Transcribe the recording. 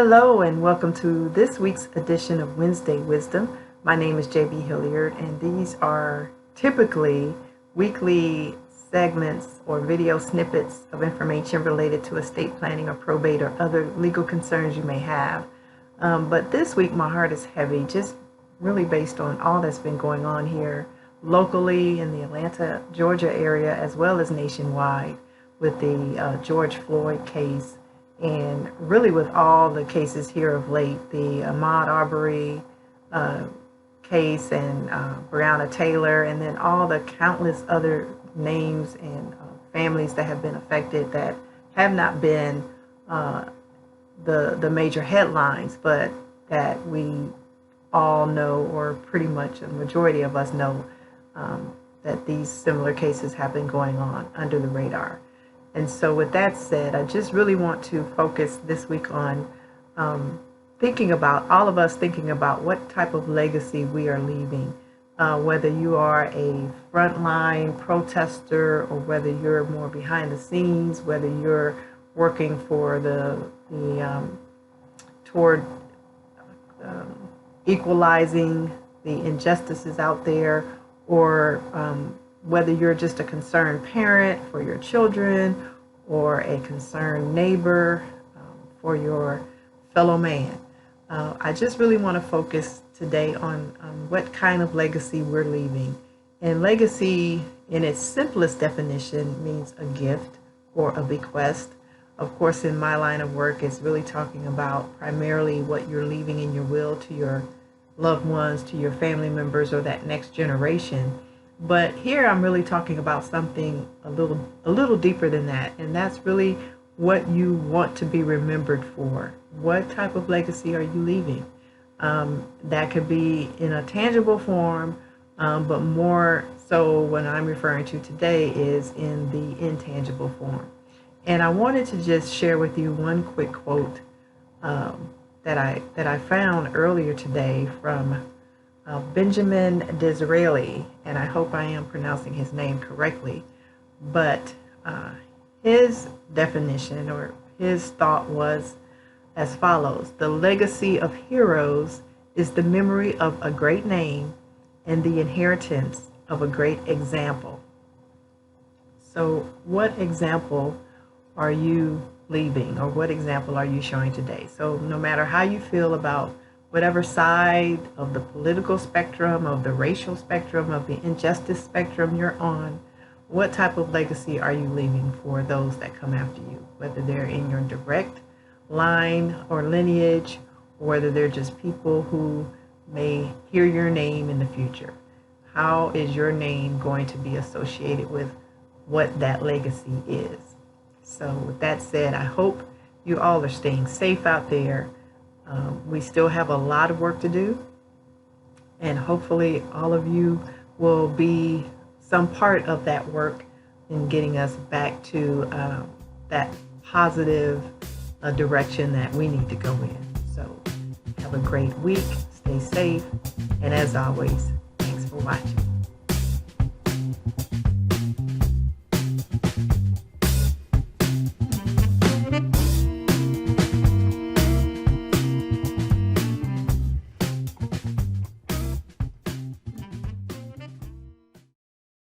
Hello and welcome to this week's edition of Wednesday Wisdom. My name is JB Hilliard and these are typically weekly segments or video snippets of information related to estate planning or probate or other legal concerns you may have. But this week my heart is heavy, just really based on all that's been going on here locally in the Atlanta, Georgia area, as well as nationwide with the George Floyd case. And really with all the cases here of late, the Ahmaud Arbery case and Breonna Taylor, and then all the countless other names and families that have been affected that have not been the major headlines, but that we all know, or pretty much a majority of us know, that these similar cases have been going on under the radar. And so with that said, I just really want to focus this week on thinking about, all of us thinking about what type of legacy we are leaving, whether you are a frontline protester or whether you're more behind the scenes, whether you're working for toward equalizing the injustices out there, or whether you're just a concerned parent for your children or a concerned neighbor for your fellow man. I just really want to focus today on what kind of legacy we're leaving. And legacy, in its simplest definition, means a gift or a bequest. Of course, in my line of work, it's really talking about primarily what you're leaving in your will to your loved ones, to your family members, or that next generation. But here I'm really talking about something a little deeper than that, and that's really what you want to be remembered for. What type of legacy are you leaving? That could be in a tangible form, but more so what I'm referring to today is in the intangible form. And I wanted to just share with you one quick quote that I found earlier today from Benjamin Disraeli, and I hope I am pronouncing his name correctly, but his definition or his thought was as follows: the legacy of heroes is the memory of a great name and the inheritance of a great example. So what example are you leaving, or what example are you showing today? So no matter how you feel about whatever side of the political spectrum, of the racial spectrum, of the injustice spectrum you're on, what type of legacy are you leaving for those that come after you, whether they're in your direct line or lineage, or whether they're just people who may hear your name in the future? How is your name going to be associated with what that legacy is? So with that said, I hope you all are staying safe out there. We still have a lot of work to do, and hopefully all of you will be some part of that work in getting us back to that positive direction that we need to go in. So have a great week, stay safe, and as always, thanks for watching.